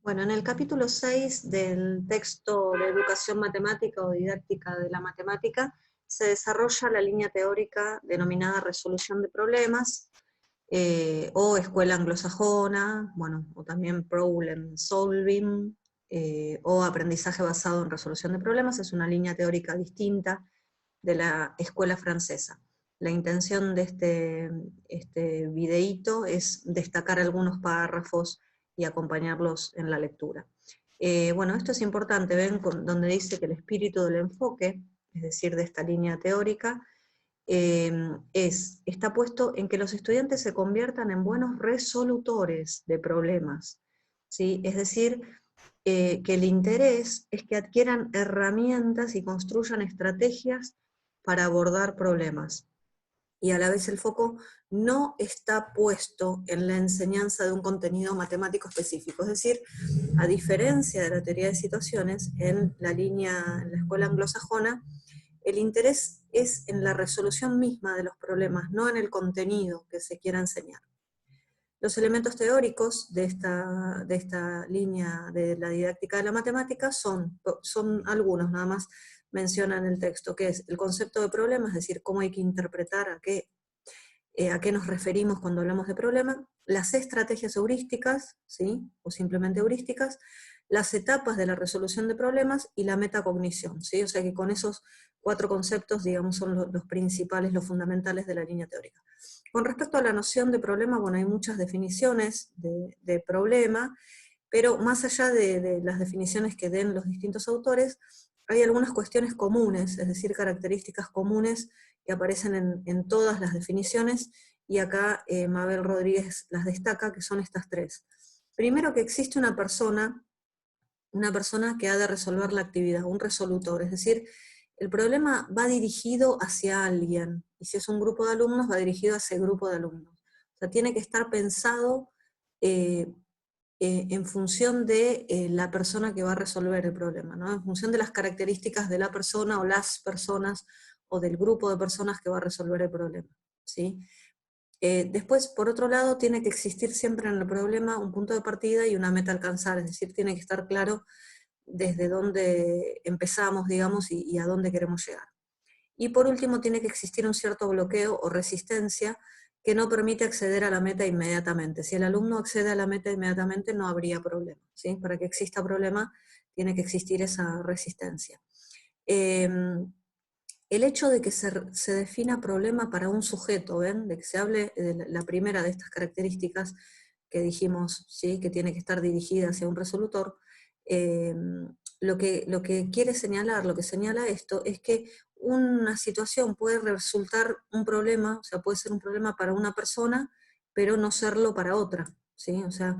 Bueno, en el capítulo 6 del texto de educación matemática o didáctica de la matemática se desarrolla la línea teórica denominada resolución de problemas, o escuela anglosajona, bueno, o también problem solving, o aprendizaje basado en resolución de problemas. Es una línea teórica distinta de la escuela francesa. La intención de este videíto es destacar algunos párrafos y acompañarlos en la lectura. Bueno, esto es importante, ven donde dice que el espíritu del enfoque, es decir, de esta línea teórica, está puesto en que los estudiantes se conviertan en buenos resolutores de problemas, ¿sí? Es decir, que el interés es que adquieran herramientas y construyan estrategias para abordar problemas. Y a la vez el foco no está puesto en la enseñanza de un contenido matemático específico. Es decir, a diferencia de la teoría de situaciones, en la escuela anglosajona, el interés es en la resolución misma de los problemas, no en el contenido que se quiera enseñar. Los elementos teóricos de esta línea de la didáctica de la matemática son algunos, nada más mencionan el texto, que es el concepto de problema, es decir, cómo hay que interpretar a qué nos referimos cuando hablamos de problema, las estrategias heurísticas, ¿sí? O simplemente heurísticas, las etapas de la resolución de problemas y la metacognición, ¿sí? O sea que con esos 4 conceptos, digamos, son los principales, los fundamentales de la línea teórica. Con respecto a la noción de problema, bueno, hay muchas definiciones de problema, pero más allá de las definiciones que den los distintos autores, hay algunas cuestiones comunes, es decir, características comunes que aparecen en todas las definiciones, y acá Mabel Rodríguez las destaca, que son estas 3. Primero, que existe una persona que ha de resolver la actividad, un resolutor, es decir, el problema va dirigido hacia alguien, y si es un grupo de alumnos, va dirigido a ese grupo de alumnos. O sea, tiene que estar pensado en función de la persona que va a resolver el problema, ¿no? En función de las características de la persona o las personas o del grupo de personas que va a resolver el problema, ¿sí? Después, por otro lado, tiene que existir siempre en el problema un punto de partida y una meta a alcanzar, es decir, tiene que estar claro desde dónde empezamos, digamos, y a dónde queremos llegar. Y por último, tiene que existir un cierto bloqueo o resistencia que no permite acceder a la meta inmediatamente. Si el alumno accede a la meta inmediatamente, no habría problema, ¿sí? Para que exista problema, tiene que existir esa resistencia. El hecho de que se defina problema para un sujeto, ¿ven? De que se hable de la primera de estas características que dijimos, ¿sí? Que tiene que estar dirigida hacia un resolutor, lo que quiere señalar, lo que señala esto, es que una situación puede resultar un problema, o sea, puede ser un problema para una persona, pero no serlo para otra, ¿sí? O sea,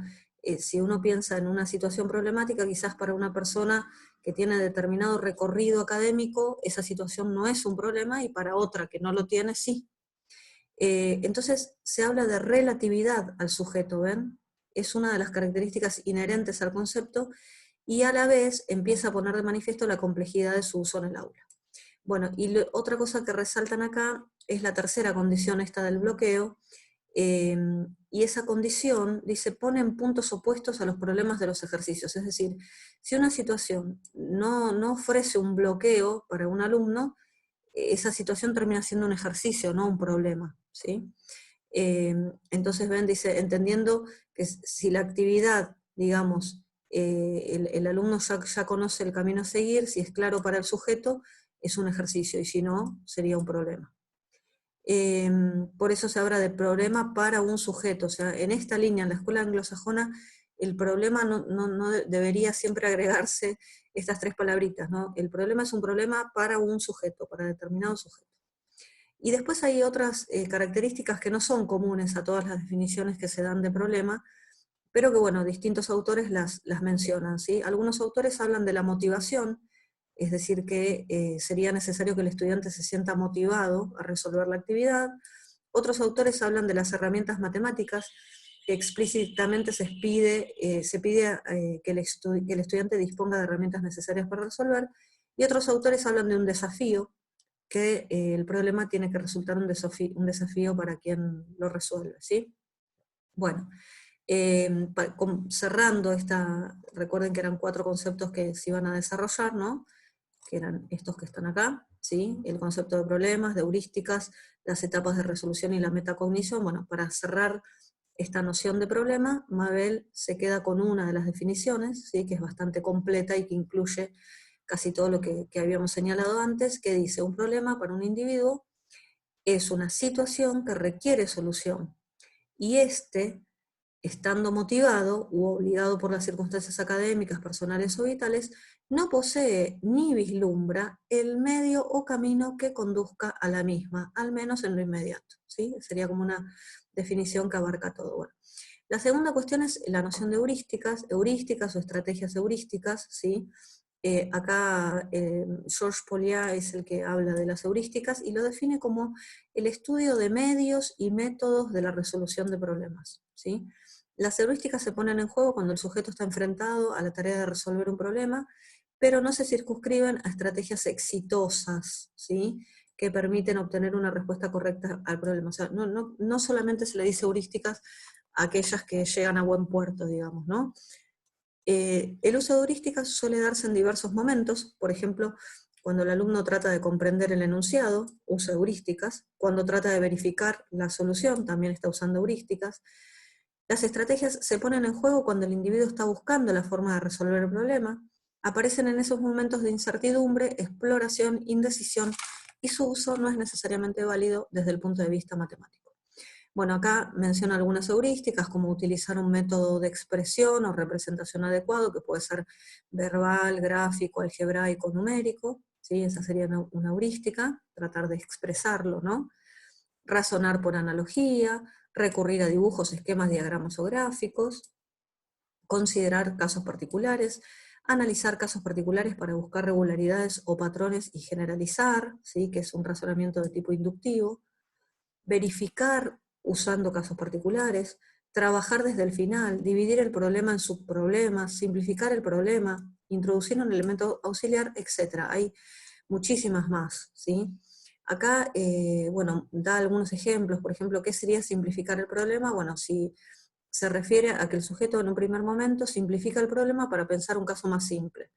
si uno piensa en una situación problemática, quizás para una persona que tiene determinado recorrido académico, esa situación no es un problema, y para otra que no lo tiene, sí. Entonces se habla de relatividad al sujeto, ¿ven? Es una de las características inherentes al concepto, y a la vez empieza a poner de manifiesto la complejidad de su uso en el aula. Bueno, y otra cosa que resaltan acá es la tercera condición, esta del bloqueo, y esa condición, dice, pone en puntos opuestos a los problemas de los ejercicios. Es decir, si una situación no ofrece un bloqueo para un alumno, esa situación termina siendo un ejercicio, no un problema, ¿sí? Entonces, ven, dice, entendiendo que si la actividad, digamos, el alumno ya conoce el camino a seguir, si es claro para el sujeto, es un ejercicio, y si no, sería un problema. Por eso se habla de problema para un sujeto. O sea, en esta línea, en la escuela anglosajona, el problema no debería siempre agregarse estas 3 palabritas, ¿no? El problema es un problema para un sujeto, para determinado sujeto. Y después hay otras características que no son comunes a todas las definiciones que se dan de problema, pero que, bueno, distintos autores las mencionan, ¿sí? Algunos autores hablan de la motivación, es decir, que sería necesario que el estudiante se sienta motivado a resolver la actividad. Otros autores hablan de las herramientas matemáticas, que explícitamente se pide que el estudiante disponga de herramientas necesarias para resolver, y otros autores hablan de un desafío, que el problema tiene que resultar un desafío para quien lo resuelve, ¿sí? Bueno, cerrando recuerden que eran 4 conceptos que se iban a desarrollar, ¿no? Que eran estos que están acá, ¿sí? El concepto de problemas, de heurísticas, las etapas de resolución y la metacognición. Bueno, para cerrar esta noción de problema, Mabel se queda con una de las definiciones, ¿sí? Que es bastante completa y que incluye casi todo lo que habíamos señalado antes, que dice: un problema para un individuo es una situación que requiere solución, y estando motivado u obligado por las circunstancias académicas, personales o vitales, no posee ni vislumbra el medio o camino que conduzca a la misma, al menos en lo inmediato, ¿sí? Sería como una definición que abarca todo. Bueno, la segunda cuestión es la noción de heurísticas o estrategias heurísticas, ¿sí? Acá Georges Poliat es el que habla de las heurísticas y lo define como el estudio de medios y métodos de la resolución de problemas, ¿sí? Las heurísticas se ponen en juego cuando el sujeto está enfrentado a la tarea de resolver un problema, pero no se circunscriben a estrategias exitosas, ¿sí? Que permiten obtener una respuesta correcta al problema. O sea, no solamente se le dice heurísticas a aquellas que llegan a buen puerto, digamos, ¿no? El uso de heurísticas suele darse en diversos momentos, por ejemplo, cuando el alumno trata de comprender el enunciado, usa heurísticas; cuando trata de verificar la solución, también está usando heurísticas. Las estrategias se ponen en juego cuando el individuo está buscando la forma de resolver el problema. Aparecen en esos momentos de incertidumbre, exploración, indecisión, y su uso no es necesariamente válido desde el punto de vista matemático. Bueno, acá menciona algunas heurísticas, como utilizar un método de expresión o representación adecuado, que puede ser verbal, gráfico, algebraico, numérico, ¿sí? Esa sería una heurística, tratar de expresarlo, ¿no? Razonar por analogía, recurrir a dibujos, esquemas, diagramas o gráficos, considerar casos particulares, analizar casos particulares para buscar regularidades o patrones y generalizar, ¿sí? Que es un razonamiento de tipo inductivo, verificar usando casos particulares, trabajar desde el final, dividir el problema en subproblemas, simplificar el problema, introducir un elemento auxiliar, etc. Hay muchísimas más, ¿sí? Acá, bueno, da algunos ejemplos. Por ejemplo, ¿qué sería simplificar el problema? Bueno, si se refiere a que el sujeto en un primer momento simplifica el problema para pensar un caso más simple,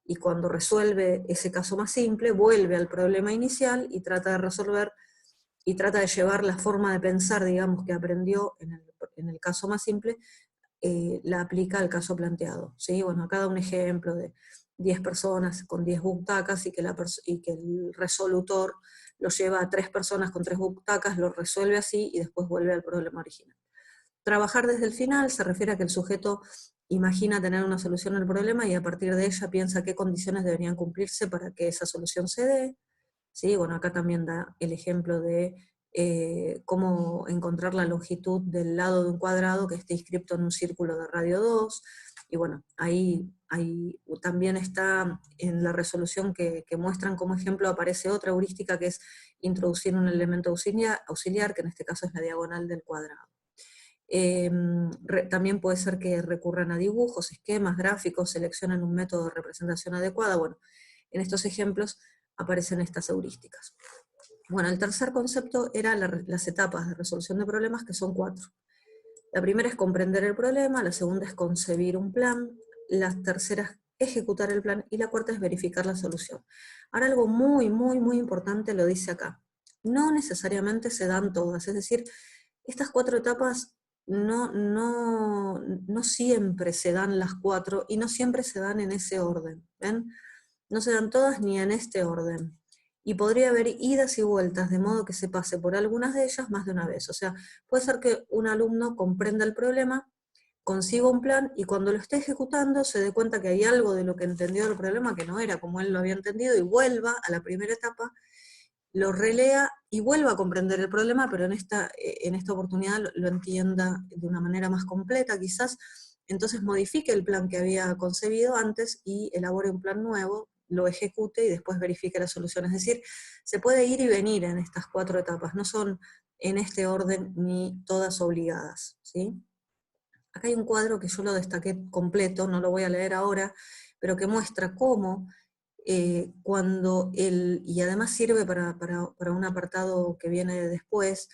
y cuando resuelve ese caso más simple, vuelve al problema inicial y trata de resolver, y trata de llevar la forma de pensar, digamos, que aprendió en el caso más simple, la aplica al caso planteado, ¿sí? Bueno, acá da un ejemplo de 10 personas con 10 butacas, y que el resolutor lo lleva a 3 personas con 3 butacas, lo resuelve así y después vuelve al problema original. Trabajar desde el final se refiere a que el sujeto imagina tener una solución al problema y a partir de ella piensa qué condiciones deberían cumplirse para que esa solución se dé, ¿sí? Bueno, acá también da el ejemplo de cómo encontrar la longitud del lado de un cuadrado que esté inscripto en un círculo de radio 2, y bueno, ahí también está en la resolución que muestran como ejemplo, aparece otra heurística, que es introducir un elemento auxiliar, que en este caso es la diagonal del cuadrado. También puede ser que recurran a dibujos, esquemas, gráficos, seleccionan un método de representación adecuada. Bueno, en estos ejemplos aparecen estas heurísticas. Bueno, el tercer concepto era las etapas de resolución de problemas, que son 4. La primera es comprender el problema, la segunda es concebir un plan, la tercera es ejecutar el plan, y la cuarta es verificar la solución. Ahora, algo muy, muy, muy importante lo dice acá. No necesariamente se dan todas, es decir, estas 4 etapas no siempre se dan las 4, y no siempre se dan en ese orden, ¿ven? No se dan todas ni en este orden. Y podría haber idas y vueltas, de modo que se pase por algunas de ellas más de una vez. O sea, puede ser que un alumno comprenda el problema, consiga un plan, y cuando lo esté ejecutando se dé cuenta que hay algo de lo que entendió del problema que no era como él lo había entendido, y vuelva a la primera etapa, lo relea y vuelva a comprender el problema, pero en esta oportunidad lo entienda de una manera más completa quizás. Entonces modifique el plan que había concebido antes y elabore un plan nuevo, lo ejecute y después verifique la solución. Es decir, se puede ir y venir en estas 4 etapas, no son en este orden ni todas obligadas, ¿sí? Acá hay un cuadro que yo lo destaqué completo, no lo voy a leer ahora, pero que muestra cómo y además sirve para un apartado que viene después,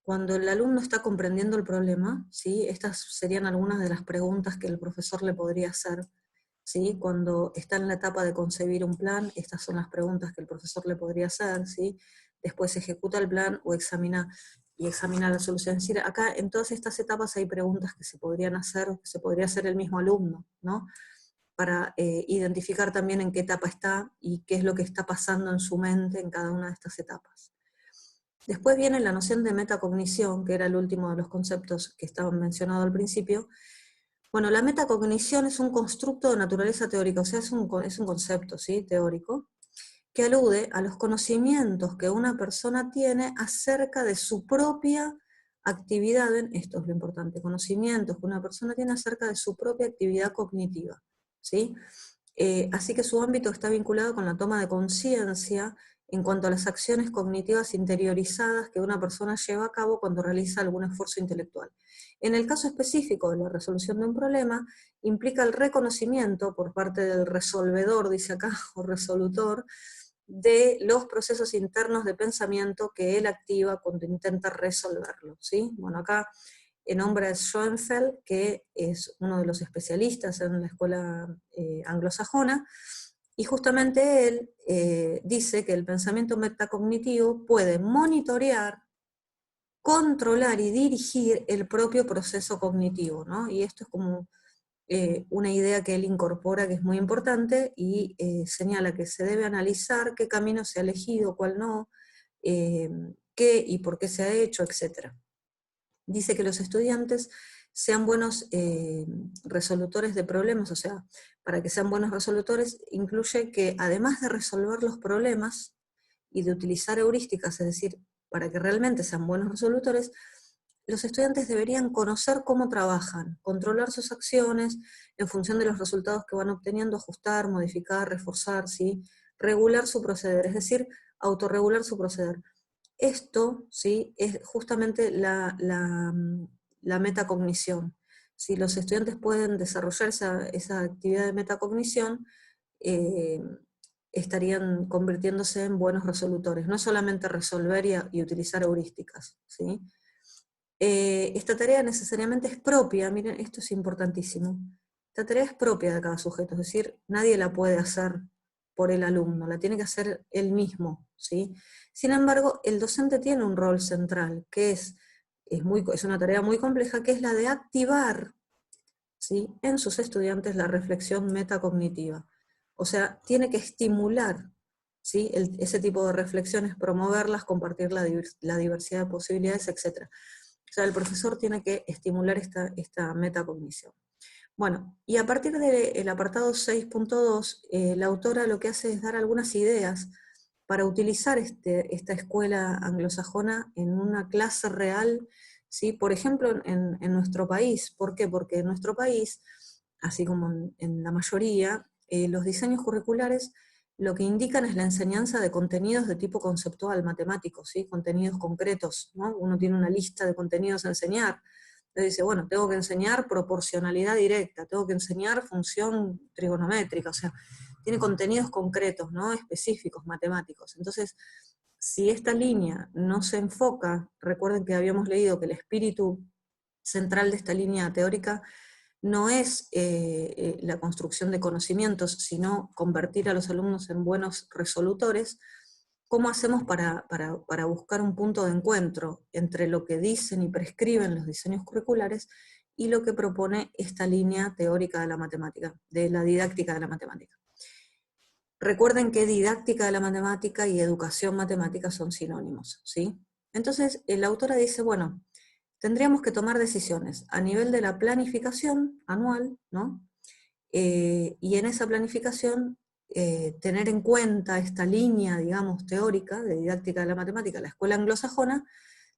cuando el alumno está comprendiendo el problema, ¿sí? Estas serían algunas de las preguntas que el profesor le podría hacer, ¿sí? Cuando está en la etapa de concebir un plan, estas son las preguntas que el profesor le podría hacer, ¿sí? Después ejecuta el plan o examina la solución. Es decir, acá en todas estas etapas hay preguntas que se podrían hacer, que se podría hacer el mismo alumno, ¿no? Para identificar también en qué etapa está y qué es lo que está pasando en su mente en cada una de estas etapas. Después viene la noción de metacognición, que era el último de los conceptos que estaban mencionados al principio. Bueno, la metacognición es un constructo de naturaleza teórica, o sea, es un concepto, ¿sí?, teórico, que alude a los conocimientos que una persona tiene acerca de su propia actividad, esto es lo importante, conocimientos que una persona tiene acerca de su propia actividad cognitiva, ¿sí? Así que su ámbito está vinculado con la toma de conciencia en cuanto a las acciones cognitivas interiorizadas que una persona lleva a cabo cuando realiza algún esfuerzo intelectual. En el caso específico de la resolución de un problema, implica el reconocimiento por parte del resolvedor, dice acá, o resolutor, de los procesos internos de pensamiento que él activa cuando intenta resolverlo, ¿sí? Bueno, acá el nombre es Schoenfeld, que es uno de los especialistas en la escuela anglosajona, y justamente él dice que el pensamiento metacognitivo puede monitorear, controlar y dirigir el propio proceso cognitivo, ¿no? Y esto es como una idea que él incorpora que es muy importante y señala que se debe analizar qué camino se ha elegido, cuál no, qué y por qué se ha hecho, etc. Dice que los estudiantes sean buenos resolutores de problemas, o sea, para que sean buenos resolutores incluye que además de resolver los problemas y de utilizar heurísticas, es decir, para que realmente sean buenos resolutores, los estudiantes deberían conocer cómo trabajan, controlar sus acciones en función de los resultados que van obteniendo, ajustar, modificar, reforzar, ¿sí?, regular su proceder, es decir, autorregular su proceder. Esto, ¿sí?, es justamente la metacognición. Si los estudiantes pueden desarrollar esa actividad de metacognición, eh, estarían convirtiéndose en buenos resolutores, no solamente resolver y utilizar heurísticas, ¿sí? Esta tarea necesariamente es propia, miren, esto es importantísimo. Esta tarea es propia de cada sujeto, es decir, nadie la puede hacer por el alumno, la tiene que hacer él mismo, ¿sí? Sin embargo, el docente tiene un rol central, que es una tarea muy compleja, que es la de activar, ¿sí?, en sus estudiantes la reflexión metacognitiva. O sea, tiene que estimular, ¿sí?, ese tipo de reflexiones, promoverlas, compartir la diversidad de posibilidades, etc. O sea, el profesor tiene que estimular esta metacognición. Bueno, y a partir del apartado 6.2, la autora lo que hace es dar algunas ideas para utilizar esta escuela anglosajona en una clase real, ¿sí?, por ejemplo, en nuestro país. ¿Por qué? Porque en nuestro país, así como en la mayoría, los diseños curriculares lo que indican es la enseñanza de contenidos de tipo conceptual, matemático, ¿sí?, contenidos concretos, ¿no? Uno tiene una lista de contenidos a enseñar. Entonces dice, bueno, tengo que enseñar proporcionalidad directa, tengo que enseñar función trigonométrica, o sea, tiene contenidos concretos, ¿no?, específicos, matemáticos. Entonces, si esta línea no se enfoca, recuerden que habíamos leído que el espíritu central de esta línea teórica no es la construcción de conocimientos, sino convertir a los alumnos en buenos resolutores. ¿Cómo hacemos para buscar un punto de encuentro entre lo que dicen y prescriben los diseños curriculares y lo que propone esta línea teórica de la matemática, de la didáctica de la matemática? Recuerden que didáctica de la matemática y educación matemática son sinónimos, ¿sí? Entonces, la autora dice, bueno, tendríamos que tomar decisiones a nivel de la planificación anual, ¿no? Y en esa planificación tener en cuenta esta línea, digamos, teórica de didáctica de la matemática, la escuela anglosajona,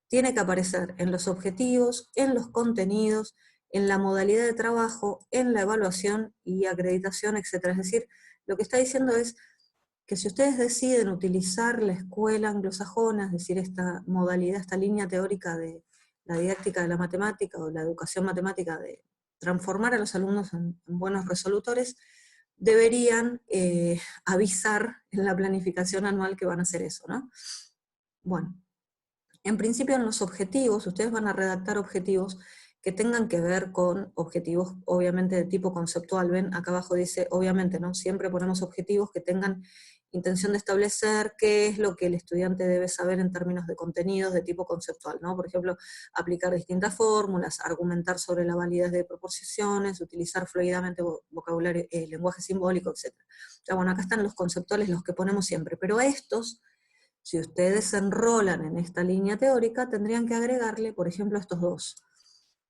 tiene que aparecer en los objetivos, en los contenidos, en la modalidad de trabajo, en la evaluación y acreditación, etc. Es decir, lo que está diciendo es que si ustedes deciden utilizar la escuela anglosajona, es decir, esta modalidad, esta línea teórica de la didáctica de la matemática o la educación matemática, de transformar a los alumnos en buenos resolutores, deberían avisar en la planificación anual que van a hacer eso, ¿no? Bueno, En principio en los objetivos, ustedes van a redactar objetivos que tengan que ver con objetivos obviamente de tipo conceptual. Ven, acá abajo dice, obviamente, ¿no? Siempre ponemos objetivos que tengan intención de establecer qué es lo que el estudiante debe saber en términos de contenidos de tipo conceptual, ¿no? Por ejemplo, aplicar distintas fórmulas, argumentar sobre la validez de proposiciones, utilizar fluidamente vocabulario, lenguaje simbólico, etc. Ya, bueno, acá están los conceptuales, los que ponemos siempre, pero a estos, si ustedes se enrolan en esta línea teórica, tendrían que agregarle, por ejemplo, estos dos.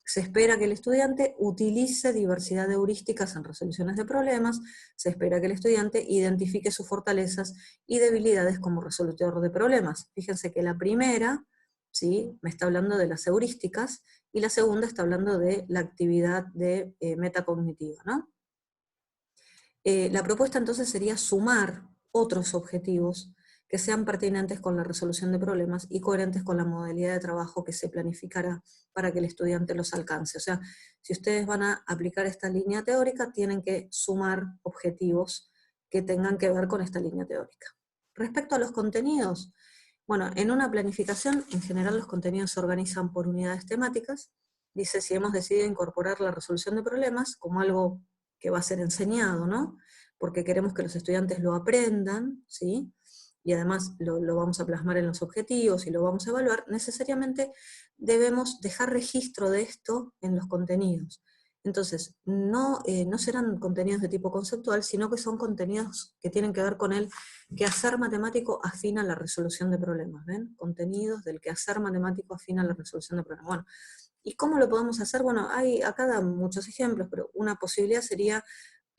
Se espera que el estudiante utilice diversidad de heurísticas en resoluciones de problemas, se espera que el estudiante identifique sus fortalezas y debilidades como resolutor de problemas. Fíjense que la primera, ¿sí?, me está hablando de las heurísticas, y la segunda está hablando de la actividad de metacognitiva, ¿no? La propuesta entonces sería sumar otros objetivos que sean pertinentes con la resolución de problemas y coherentes con la modalidad de trabajo que se planificará para que el estudiante los alcance. O sea, si ustedes van a aplicar esta línea teórica, tienen que sumar objetivos que tengan que ver con esta línea teórica. Respecto a los contenidos, bueno, en una planificación, en general los contenidos se organizan por unidades temáticas. Dice, si hemos decidido incorporar la resolución de problemas como algo que va a ser enseñado, ¿no? Porque queremos que los estudiantes lo aprendan, ¿sí? Y además lo vamos a plasmar en los objetivos y lo vamos a evaluar, necesariamente debemos dejar registro de esto en los contenidos. Entonces, no serán contenidos de tipo conceptual, sino que son contenidos que tienen que ver con el quehacer matemático afín a la resolución de problemas, ¿ven? Contenidos del quehacer matemático afín a la resolución de problemas. Bueno, ¿y cómo lo podemos hacer? Bueno, acá dan muchos ejemplos, pero una posibilidad sería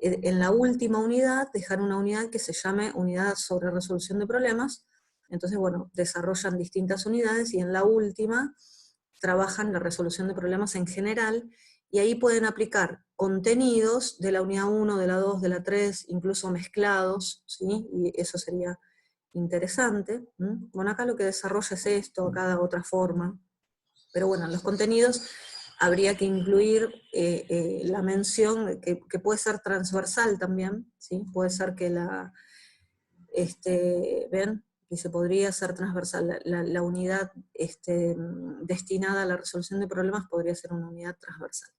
en la última unidad dejar una unidad que se llame unidad sobre resolución de problemas. Entonces, bueno, desarrollan distintas unidades y en la última trabajan la resolución de problemas en general, y ahí pueden aplicar contenidos de la unidad 1, de la 2, de la 3, incluso mezclados, ¿sí? Y eso sería interesante. Bueno, acá lo que desarrolla es esto, acá da otra forma. Pero bueno, en los contenidos habría que incluir la mención, que puede ser transversal también, ¿sí? Puede ser que ¿ven? Que se podría ser transversal, la unidad destinada a la resolución de problemas podría ser una unidad transversal.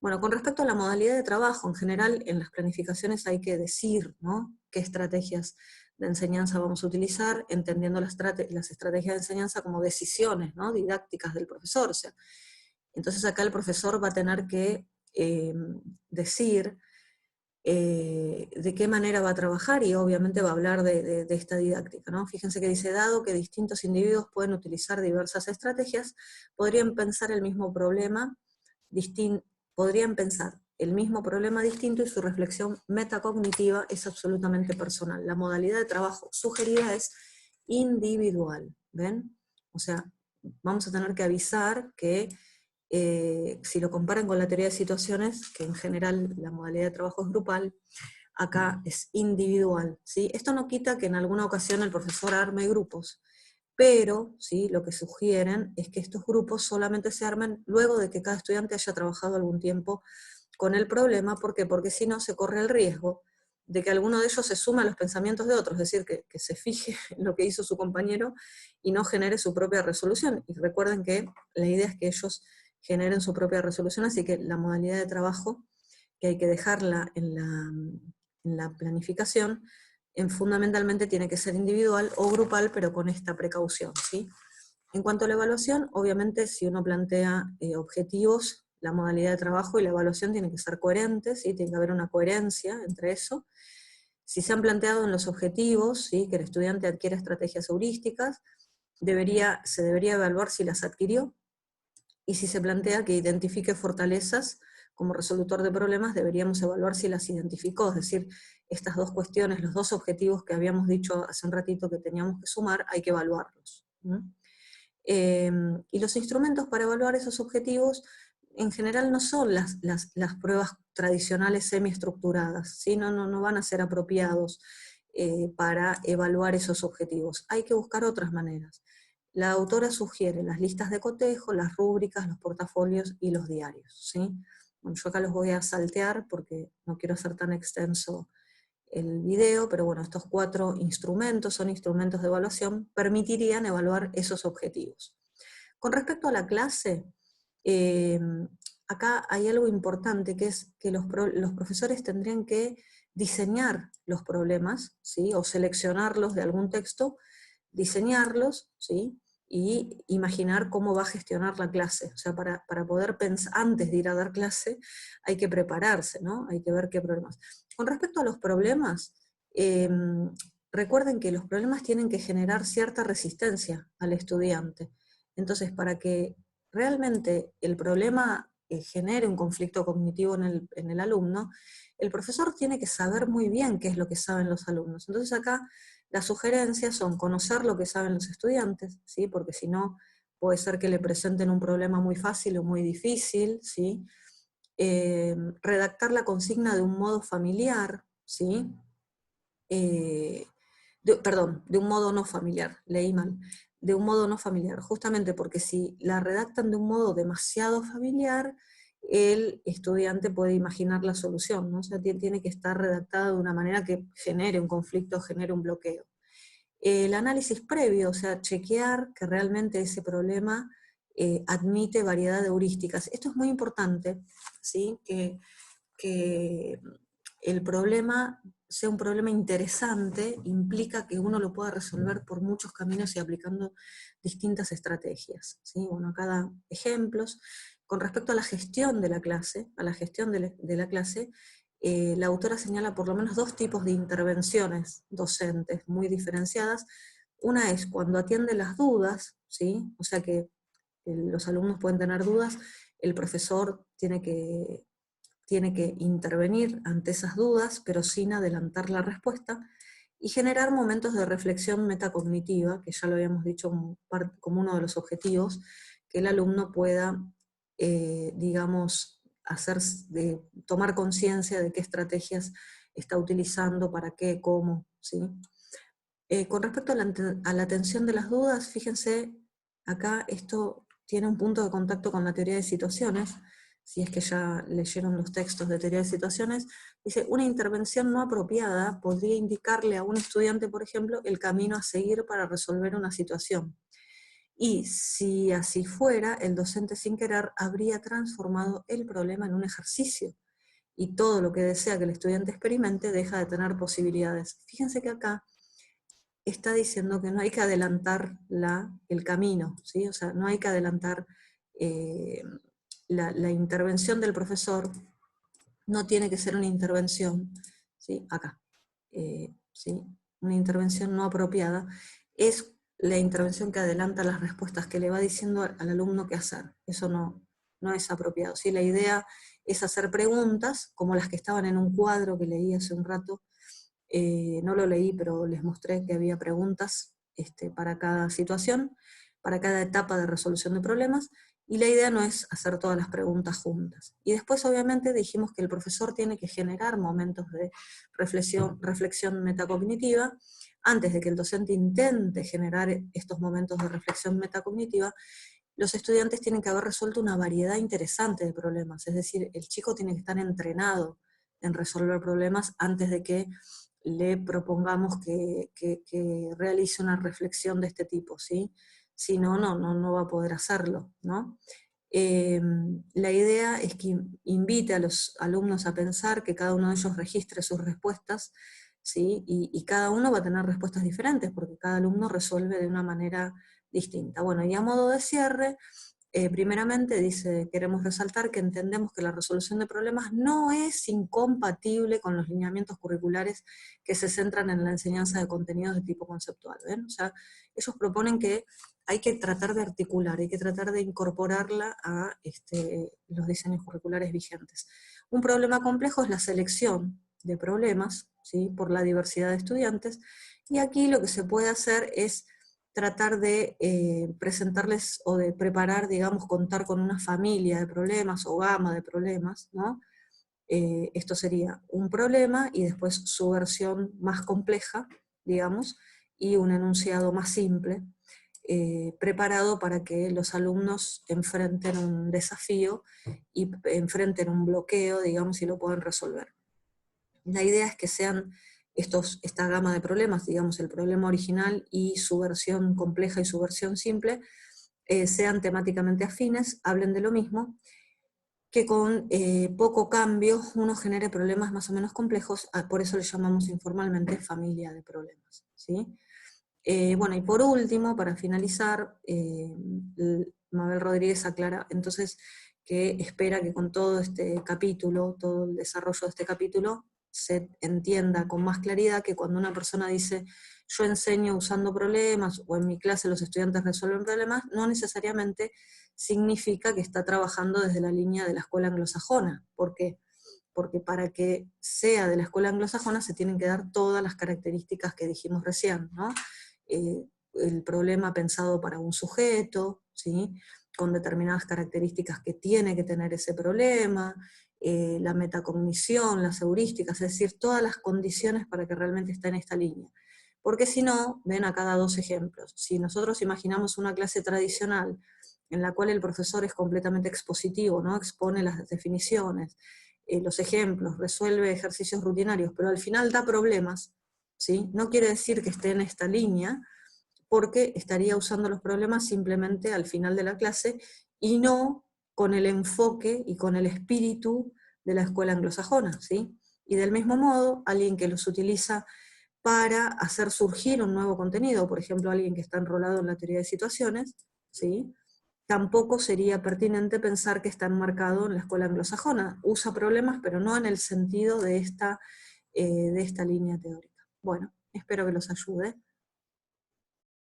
Bueno, con respecto a la modalidad de trabajo, en general en las planificaciones hay que decir, ¿no?, qué estrategias de enseñanza vamos a utilizar, entendiendo las estrategias de enseñanza como decisiones, ¿no?, didácticas del profesor. O sea, entonces acá el profesor va a tener que decir de qué manera va a trabajar, y obviamente va a hablar de esta didáctica, ¿no? Fíjense que dice, dado que distintos individuos pueden utilizar diversas estrategias, podrían pensar el mismo problema distinto, y su reflexión metacognitiva es absolutamente personal. La modalidad de trabajo sugerida es individual, ¿ven? O sea, vamos a tener que avisar que si lo comparan con la teoría de situaciones, que en general la modalidad de trabajo es grupal, acá es individual, ¿sí? Esto no quita que en alguna ocasión el profesor arme grupos, pero ¿sí?, lo que sugieren es que estos grupos solamente se armen luego de que cada estudiante haya trabajado algún tiempo con el problema. ¿Por qué? Porque si no se corre el riesgo de que alguno de ellos se sume a los pensamientos de otros, es decir, que se fije en lo que hizo su compañero y no genere su propia resolución. Y recuerden que la idea es que ellos generen su propia resolución, así que la modalidad de trabajo, que hay que dejarla en la planificación, fundamentalmente tiene que ser individual o grupal, pero con esta precaución, ¿sí? En cuanto a la evaluación, obviamente si uno plantea objetivos, la modalidad de trabajo y la evaluación tienen que ser coherentes, ¿sí? Tiene que haber una coherencia entre eso. Si se han planteado en los objetivos, ¿sí?, que el estudiante adquiera estrategias heurísticas, se debería evaluar si las adquirió, y si se plantea que identifique fortalezas como resolutor de problemas, deberíamos evaluar si las identificó. Es decir, estas dos cuestiones, los dos objetivos que habíamos dicho hace un ratito que teníamos que sumar, hay que evaluarlos. Y los instrumentos para evaluar esos objetivos en general no son las pruebas tradicionales semiestructuradas, ¿sí? No van a ser apropiados para evaluar esos objetivos. Hay que buscar otras maneras. La autora sugiere las listas de cotejo, las rúbricas, los portafolios y los diarios, ¿sí? Bueno, yo acá los voy a saltear porque no quiero hacer tan extenso el video, pero bueno, estos 4 instrumentos son instrumentos de evaluación, permitirían evaluar esos objetivos. Con respecto a la clase, acá hay algo importante, que es que los profesores tendrían que diseñar los problemas, ¿sí? O seleccionarlos de algún texto, diseñarlos, ¿sí? Y imaginar cómo va a gestionar la clase. O sea, para poder pensar, antes de ir a dar clase, hay que prepararse, ¿no? Hay que ver qué problemas. Con respecto a los problemas, recuerden que los problemas tienen que generar cierta resistencia al estudiante. Entonces, para que realmente el problema genere un conflicto cognitivo en el alumno, el profesor tiene que saber muy bien qué es lo que saben los alumnos. Entonces acá las sugerencias son conocer lo que saben los estudiantes, ¿sí? Porque si no, puede ser que le presenten un problema muy fácil o muy difícil, ¿sí? Redactar la consigna de un modo familiar, ¿sí? Perdón, de un modo no familiar, leí mal, de un modo no familiar, justamente porque si la redactan de un modo demasiado familiar, el estudiante puede imaginar la solución, ¿no? O sea, tiene que estar redactada de una manera que genere un conflicto, genere un bloqueo. El análisis previo, o sea, chequear que realmente ese problema admite variedad de heurísticas. Esto es muy importante, ¿sí? Que el problema sea un problema interesante, implica que uno lo pueda resolver por muchos caminos y aplicando distintas estrategias, ¿sí? Bueno, acá da ejemplos. Con respecto a la gestión de la clase, la autora señala por lo menos dos tipos de intervenciones docentes muy diferenciadas. Una es cuando atiende las dudas, ¿sí? O sea que los alumnos pueden tener dudas, el profesor tiene que intervenir ante esas dudas, pero sin adelantar la respuesta, y generar momentos de reflexión metacognitiva, que ya lo habíamos dicho como uno de los objetivos, que el alumno pueda, digamos, tomar conciencia de qué estrategias está utilizando, para qué, cómo, ¿sí? Con respecto a la atención de las dudas, fíjense, acá esto tiene un punto de contacto con la teoría de situaciones, si es que ya leyeron los textos de teoría de situaciones. Dice, una intervención no apropiada podría indicarle a un estudiante, por ejemplo, el camino a seguir para resolver una situación. Y si así fuera, el docente sin querer habría transformado el problema en un ejercicio. Y todo lo que desea que el estudiante experimente deja de tener posibilidades. Fíjense que acá está diciendo que no hay que adelantar el camino, ¿sí? O sea, no hay que adelantar eh, la intervención del profesor, no tiene que ser una intervención, ¿sí? Acá, ¿sí? Una intervención no apropiada, es la intervención que adelanta las respuestas, que le va diciendo al alumno qué hacer. Eso no es apropiado, ¿sí? La idea es hacer preguntas, como las que estaban en un cuadro que leí hace un rato. No lo leí, pero les mostré que había preguntas para cada situación, para cada etapa de resolución de problemas, y la idea no es hacer todas las preguntas juntas. Y después, obviamente, dijimos que el profesor tiene que generar momentos de reflexión metacognitiva. Antes de que el docente intente generar estos momentos de reflexión metacognitiva, los estudiantes tienen que haber resuelto una variedad interesante de problemas, es decir, el chico tiene que estar entrenado en resolver problemas antes de que le propongamos que realice una reflexión de este tipo, ¿sí? Si no, no va a poder hacerlo, ¿no? La idea es que invite a los alumnos a pensar, que cada uno de ellos registre sus respuestas, ¿sí? Y cada uno va a tener respuestas diferentes, porque cada alumno resuelve de una manera distinta. Bueno, y a modo de cierre, primeramente dice, queremos resaltar que entendemos que la resolución de problemas no es incompatible con los lineamientos curriculares que se centran en la enseñanza de contenidos de tipo conceptual. ¿Ven? O sea, ellos proponen que hay que tratar de articular, hay que tratar de incorporarla a los diseños curriculares vigentes. Un problema complejo es la selección de problemas, ¿sí? Por la diversidad de estudiantes, y aquí lo que se puede hacer es tratar de presentarles o de preparar, digamos, contar con una familia de problemas o gama de problemas, ¿no? Esto sería un problema y después su versión más compleja, digamos, y un enunciado más simple, preparado para que los alumnos enfrenten un desafío y enfrenten un bloqueo, digamos, y lo puedan resolver. La idea es que sean esta gama de problemas, digamos, el problema original y su versión compleja y su versión simple, sean temáticamente afines, hablen de lo mismo, que con poco cambio uno genere problemas más o menos complejos, por eso le llamamos informalmente familia de problemas, ¿sí? Bueno, y por último, para finalizar, Mabel Rodríguez aclara entonces que espera que con todo este capítulo, todo el desarrollo de este capítulo, se entienda con más claridad que cuando una persona dice yo enseño usando problemas o en mi clase los estudiantes resuelven problemas, no necesariamente significa que está trabajando desde la línea de la escuela anglosajona. ¿Por qué? Porque para que sea de la escuela anglosajona se tienen que dar todas las características que dijimos recién, ¿no? El problema pensado para un sujeto, ¿sí? Con determinadas características que tiene que tener ese problema, la metacognición, las heurísticas, es decir, todas las condiciones para que realmente esté en esta línea. Porque si no, ven acá da dos ejemplos. Si nosotros imaginamos una clase tradicional en la cual el profesor es completamente expositivo, ¿no? Expone las definiciones, los ejemplos, resuelve ejercicios rutinarios, pero al final da problemas, ¿sí? No quiere decir que esté en esta línea, porque estaría usando los problemas simplemente al final de la clase y no con el enfoque y con el espíritu de la escuela anglosajona, ¿sí? Y del mismo modo, alguien que los utiliza para hacer surgir un nuevo contenido, por ejemplo, alguien que está enrolado en la teoría de situaciones, ¿sí? Tampoco sería pertinente pensar que está enmarcado en la escuela anglosajona. Usa problemas, pero no en el sentido de esta línea teórica. Bueno, espero que los ayude.